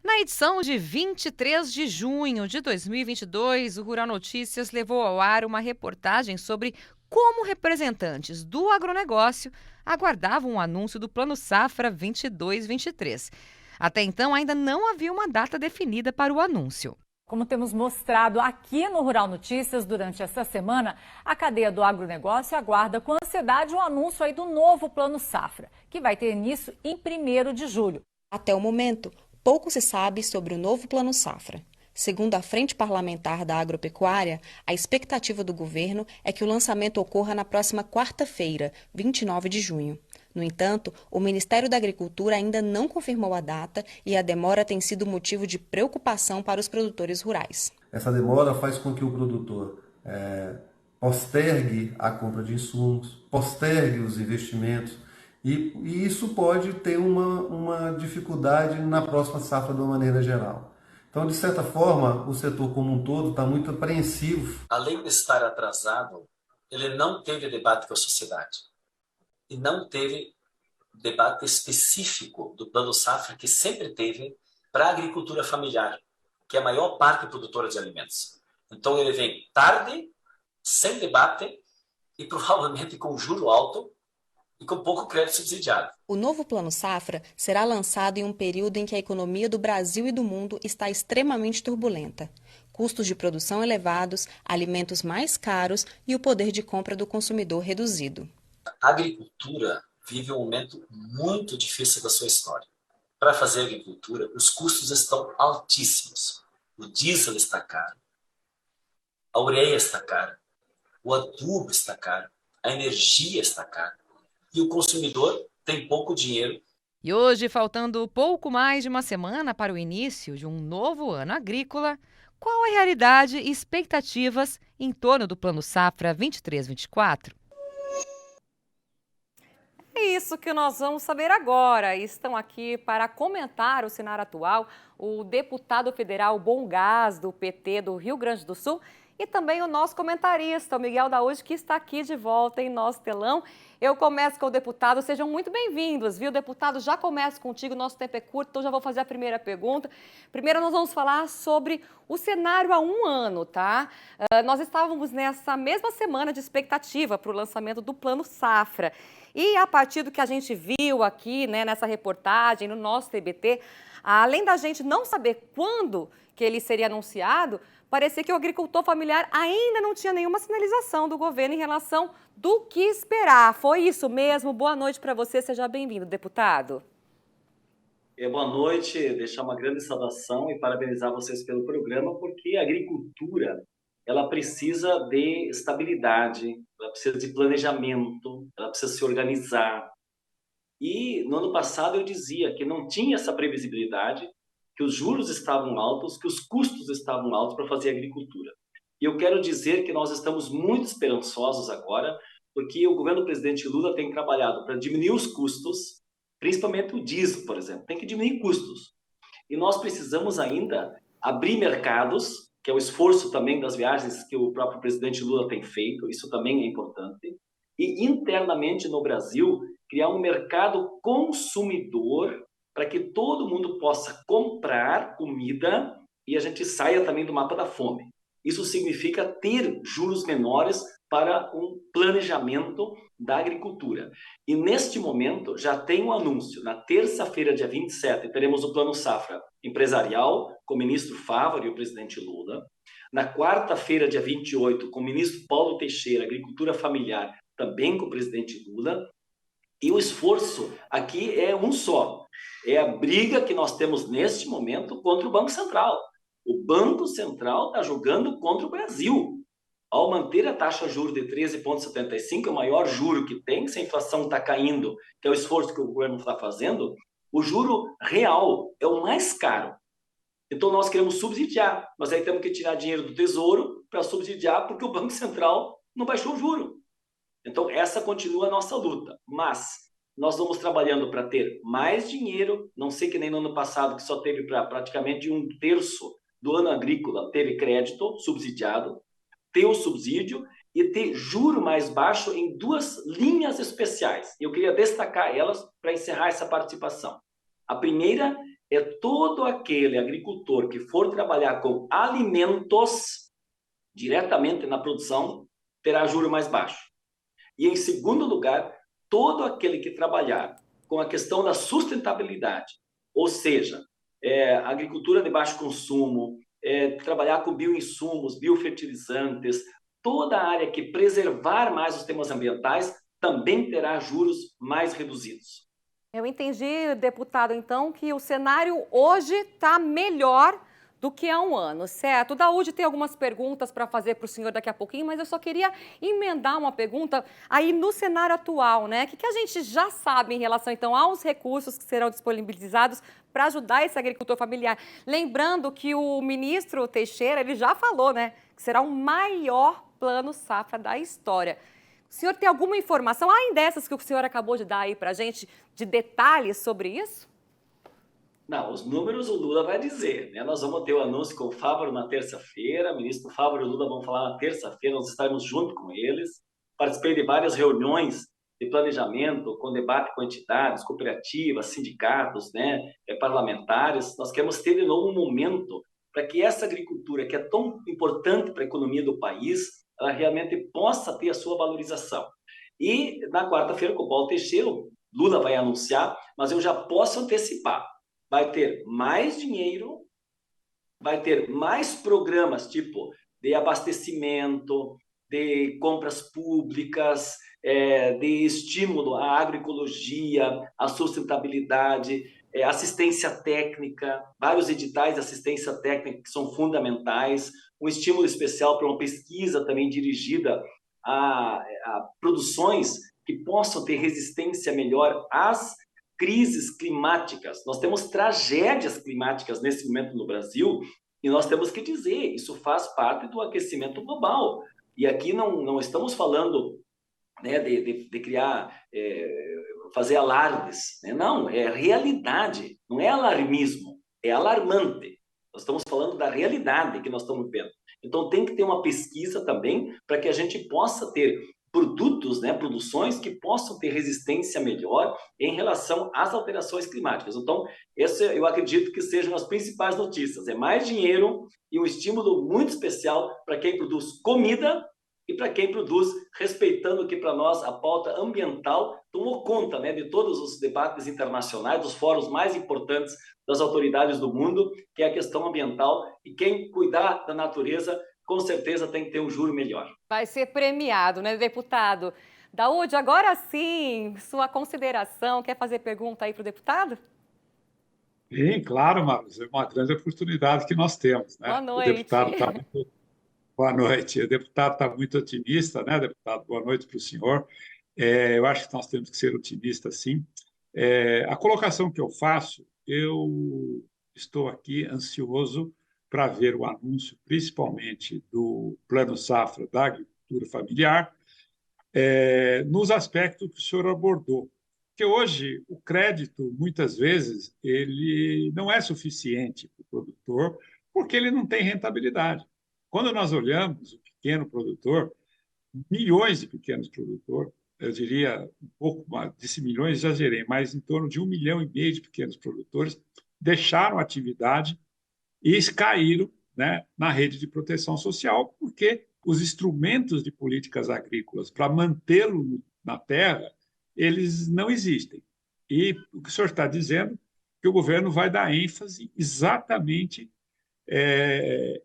Na edição de 23 de junho de 2022, o Rural Notícias levou ao ar uma reportagem sobre como representantes do agronegócio aguardavam o anúncio do Plano Safra 22-23. Até então, ainda não havia uma data definida para o anúncio. Como temos mostrado aqui no Rural Notícias durante essa semana, a cadeia do agronegócio aguarda com ansiedade o anúncio aí do novo Plano Safra, que vai ter início em 1º de julho. Até o momento, pouco se sabe sobre o novo Plano Safra. Segundo a Frente Parlamentar da Agropecuária, a expectativa do governo é que o lançamento ocorra na próxima quarta-feira, 29 de junho. No entanto, o Ministério da Agricultura ainda não confirmou a data e a demora tem sido motivo de preocupação para os produtores rurais. Essa demora faz com que o produtor postergue a compra de insumos, postergue os investimentos e isso pode ter uma dificuldade na próxima safra de uma maneira geral. Então, de certa forma, o setor como um todo está muito apreensivo. Além de estar atrasado, ele não teve debate com a sociedade. E não teve debate específico do Plano Safra, que sempre teve para a agricultura familiar, que é a maior parte produtora de alimentos. Então ele vem tarde, sem debate e provavelmente com juro alto e com pouco crédito subsidiado. O novo Plano Safra será lançado em um período em que a economia do Brasil e do mundo está extremamente turbulenta. Custos de produção elevados, alimentos mais caros e o poder de compra do consumidor reduzido. A agricultura vive um momento muito difícil da sua história. Para fazer agricultura, os custos estão altíssimos. O diesel está caro, a ureia está cara, o adubo está caro, a energia está cara e o consumidor tem pouco dinheiro. E hoje, faltando pouco mais de uma semana para o início de um novo ano agrícola, qual a realidade e expectativas em torno do Plano Safra 23-24? É isso que nós vamos saber agora. Estão aqui para comentar o cenário atual o deputado federal Bom Gás, do PT do Rio Grande do Sul, e também o nosso comentarista, o Miguel Daúde, que está aqui de volta em nosso telão. Eu começo com o deputado, sejam muito bem-vindos, viu, deputado? Já começo contigo, nosso tempo é curto, então já vou fazer a primeira pergunta. Primeiro nós vamos falar sobre o cenário há um ano, tá? Nós estávamos nessa mesma semana de expectativa para o lançamento do Plano Safra. E a partir do que a gente viu aqui, né, nessa reportagem, no nosso TBT, além da gente não saber quando que ele seria anunciado, parecia que o agricultor familiar ainda não tinha nenhuma sinalização do governo em relação do que esperar. Foi isso mesmo? Boa noite para você, seja bem-vindo, deputado. Boa noite, deixar uma grande saudação e parabenizar vocês pelo programa, porque a agricultura ela precisa de estabilidade, ela precisa de planejamento, ela precisa se organizar. E no ano passado eu dizia que não tinha essa previsibilidade, que os juros estavam altos, que os custos estavam altos para fazer agricultura. E eu quero dizer que nós estamos muito esperançosos agora, porque o governo do presidente Lula tem trabalhado para diminuir os custos, principalmente o diesel, por exemplo, tem que diminuir custos. E nós precisamos ainda abrir mercados, que é o esforço também das viagens que o próprio presidente Lula tem feito, isso também é importante, e internamente no Brasil, criar um mercado consumidor para que todo mundo possa comprar comida e a gente saia também do mapa da fome. Isso significa ter juros menores para um planejamento da agricultura. E neste momento já tem um anúncio, na terça-feira, dia 27, teremos o Plano Safra empresarial com o ministro Fávaro e o presidente Lula. Na quarta-feira, dia 28, com o ministro Paulo Teixeira, agricultura familiar, também com o presidente Lula. E o esforço aqui é um só, é a briga que nós temos neste momento contra o Banco Central. O Banco Central está jogando contra o Brasil. Ao manter a taxa de juros de 13,75, é o maior juro que tem, se a inflação está caindo, que é o esforço que o governo está fazendo, o juro real é o mais caro. Então nós queremos subsidiar, mas aí temos que tirar dinheiro do Tesouro para subsidiar, porque o Banco Central não baixou o juro. Então essa continua a nossa luta, mas nós vamos trabalhando para ter mais dinheiro, não sei que nem no ano passado, que só teve para praticamente 1/3 do ano agrícola, teve crédito subsidiado, ter o subsídio e ter juro mais baixo em duas linhas especiais. Eu queria destacar elas para encerrar essa participação. A primeira é todo aquele agricultor que for trabalhar com alimentos diretamente na produção terá juro mais baixo. E, em segundo lugar, todo aquele que trabalhar com a questão da sustentabilidade, ou seja, agricultura de baixo consumo, trabalhar com bioinsumos, biofertilizantes, toda a área que preservar mais os temas ambientais também terá juros mais reduzidos. Eu entendi, deputado, então, que o cenário hoje está melhor do que há um ano, certo? O Daúde tem algumas perguntas para fazer para o senhor daqui a pouquinho, mas eu só queria emendar uma pergunta aí no cenário atual, né? O que a gente já sabe em relação, então, aos recursos que serão disponibilizados para ajudar esse agricultor familiar? Lembrando que o ministro Teixeira, ele já falou, né, que será o maior plano safra da história. O senhor tem alguma informação, além dessas que o senhor acabou de dar aí para a gente, de detalhes sobre isso? Não, os números o Lula vai dizer, né? Nós vamos ter o anúncio com o Fávaro na terça-feira, o ministro Fávaro e o Lula vão falar na terça-feira, nós estaremos junto com eles. Participei de várias reuniões de planejamento, com debate com entidades, cooperativas, sindicatos, né, parlamentares. Nós queremos ter de novo um momento para que essa agricultura, que é tão importante para a economia do país, ela realmente possa ter a sua valorização. E na quarta-feira, com o Paulo Teixeira, o Lula vai anunciar, mas eu já posso antecipar. Vai ter mais dinheiro, vai ter mais programas tipo de abastecimento, de compras públicas, de estímulo à agroecologia, à sustentabilidade, assistência técnica, vários editais de assistência técnica que são fundamentais, um estímulo especial para uma pesquisa também dirigida a produções que possam ter resistência melhor às crises climáticas. Nós temos tragédias climáticas nesse momento no Brasil e nós temos que dizer, isso faz parte do aquecimento global. E aqui não estamos falando, né, de criar, fazer alardes, né? Não, é realidade, não é alarmismo, é alarmante. Nós estamos falando da realidade que nós estamos vendo. Então tem que ter uma pesquisa também para que a gente possa ter produtos, né, produções que possam ter resistência melhor em relação às alterações climáticas. Então, esse eu acredito que sejam as principais notícias. É mais dinheiro e um estímulo muito especial para quem produz comida e para quem produz, respeitando que para nós a pauta ambiental tomou conta, né, de todos os debates internacionais, dos fóruns mais importantes das autoridades do mundo, que é a questão ambiental, e quem cuidar da natureza com certeza tem que ter um juro melhor. Vai ser premiado, né, deputado? Daúde, agora sim, sua consideração, quer fazer pergunta aí para o deputado? Sim, claro, Marcos, é uma grande oportunidade que nós temos, né? Boa O noite. deputado está muito... Boa noite. O deputado está muito otimista, né, deputado? Boa noite para o senhor. Eu acho que nós temos que ser otimistas, sim. A colocação que eu faço, eu estou aqui ansioso para ver o anúncio, principalmente do Plano Safra da Agricultura Familiar, nos aspectos que o senhor abordou. Porque hoje o crédito, muitas vezes, ele não é suficiente para o produtor, porque ele não tem rentabilidade. Quando nós olhamos o pequeno produtor, milhões de pequenos produtores, eu diria um pouco mais, disse milhões, exagerei, mas em torno de 1,5 milhão de pequenos produtores deixaram a atividade e caíram, né, na rede de proteção social, porque os instrumentos de políticas agrícolas para mantê-lo na terra, eles não existem. E o que o senhor está dizendo é que o governo vai dar ênfase exatamente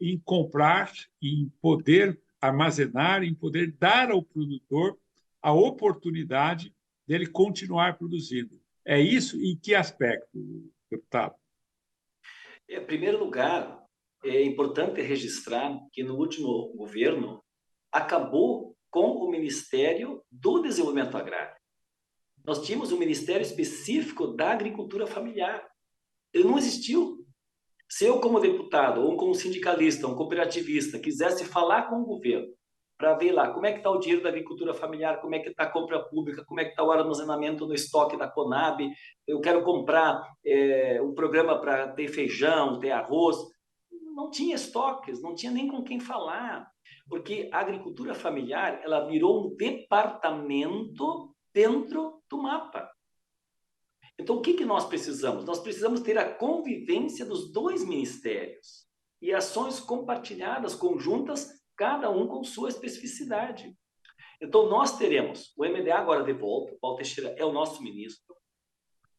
em comprar, em poder armazenar, em poder dar ao produtor a oportunidade dele continuar produzindo. É isso? Em que aspecto, deputado? Em primeiro lugar, é importante registrar que no último governo acabou com o Ministério do Desenvolvimento Agrário. Nós tínhamos um ministério específico da agricultura familiar. Ele não existiu. Se eu, como deputado, ou como sindicalista, um cooperativista, quisesse falar com o governo para ver lá como é que está o dinheiro da agricultura familiar, como é que está a compra pública, como é que está o armazenamento no estoque da Conab, eu quero comprar um programa para ter feijão, ter arroz, não tinha estoques, não tinha nem com quem falar. Porque a agricultura familiar, ela virou um departamento dentro do mapa. Então, o que nós precisamos? Nós precisamos ter a convivência dos dois ministérios e ações compartilhadas, conjuntas, cada um com sua especificidade. Então, nós teremos o MDA agora de volta, o Paulo Teixeira é o nosso ministro.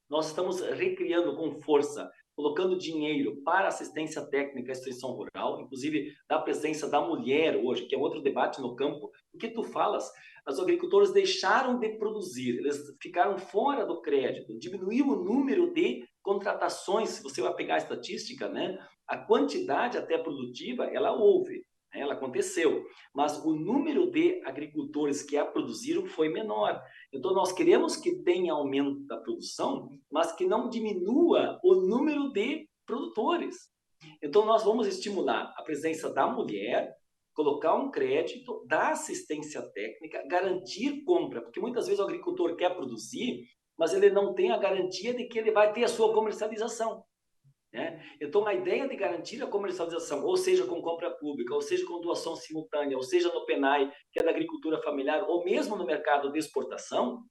Nós estamos recriando com força, colocando dinheiro para assistência técnica à extensão rural, inclusive da presença da mulher hoje, que é outro debate no campo. O que tu falas? Os agricultores deixaram de produzir, eles ficaram fora do crédito, diminuiu o número de contratações, se você vai pegar a estatística, né? A quantidade até produtiva, ela houve, né? Ela aconteceu, mas o número de agricultores que a produziram foi menor. Então, nós queremos que tenha aumento da produção, mas que não diminua o número de produtores. Então, nós vamos estimular a presença da mulher, colocar um crédito, dar assistência técnica, garantir compra, porque muitas vezes o agricultor quer produzir, mas ele não tem a garantia de que ele vai ter a sua comercialização, né? Então, a ideia de garantir a comercialização, ou seja, com compra pública, ou seja, com doação simultânea, ou seja, no PENAI, que é da agricultura familiar, ou mesmo no mercado de exportação,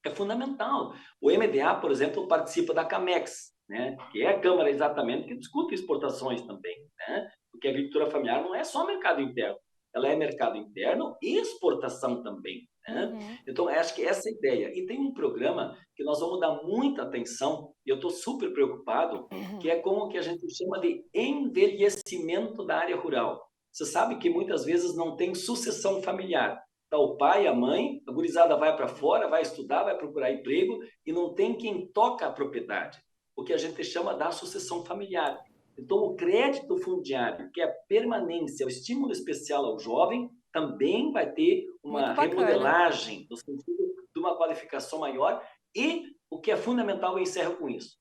é fundamental. O MDA, por exemplo, participa da CAMEX, né? Que é a Câmara exatamente que discute exportações também, né? Porque a agricultura familiar não é só mercado interno, ela é mercado interno e exportação também, né? Então, acho que essa é a ideia. E tem um programa que nós vamos dar muita atenção, e eu estou super preocupado, que é com o que a gente chama de envelhecimento da área rural. Você sabe que muitas vezes não tem sucessão familiar. Tá o pai, a mãe, a gurizada vai para fora, vai estudar, vai procurar emprego, e não tem quem toca a propriedade, o que a gente chama da sucessão familiar. Então, o crédito fundiário, que é a permanência, o estímulo especial ao jovem, também vai ter uma remodelagem, no sentido de uma qualificação maior. E o que é fundamental, eu encerro com isso,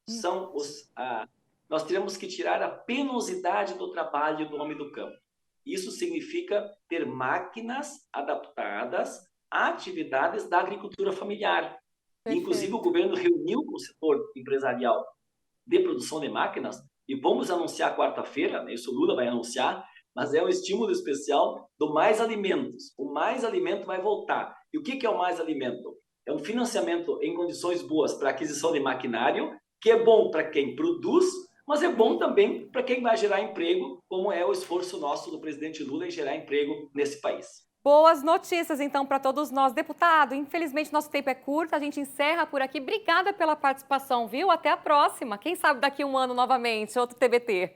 são nós teremos que tirar a penosidade do trabalho do homem do campo. Isso significa ter máquinas adaptadas a atividades da agricultura familiar. Inclusive, o governo reuniu com o setor empresarial de produção de máquinas, e vamos anunciar quarta-feira, né? Isso o Lula vai anunciar, mas é um estímulo especial do Mais Alimentos. O Mais Alimento vai voltar. E o que é o Mais Alimento? É um financiamento em condições boas para aquisição de maquinário, que é bom para quem produz, mas é bom também para quem vai gerar emprego, como é o esforço nosso do presidente Lula em gerar emprego nesse país. Boas notícias, então, para todos nós. Deputado, infelizmente nosso tempo é curto, a gente encerra por aqui. Obrigada pela participação, viu? Até a próxima. Quem sabe daqui a um ano novamente, outro TBT.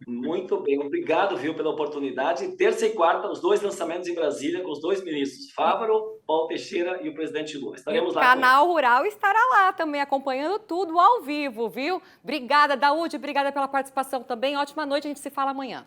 Muito bem, obrigado, viu, pela oportunidade. Terça e quarta, os dois lançamentos em Brasília com os dois ministros, Fávaro, Paulo Teixeira e o presidente Lula. Estaremos lá. O Canal Rural estará lá também, acompanhando tudo ao vivo, viu? Obrigada, Daúde, obrigada pela participação também. Ótima noite, a gente se fala amanhã.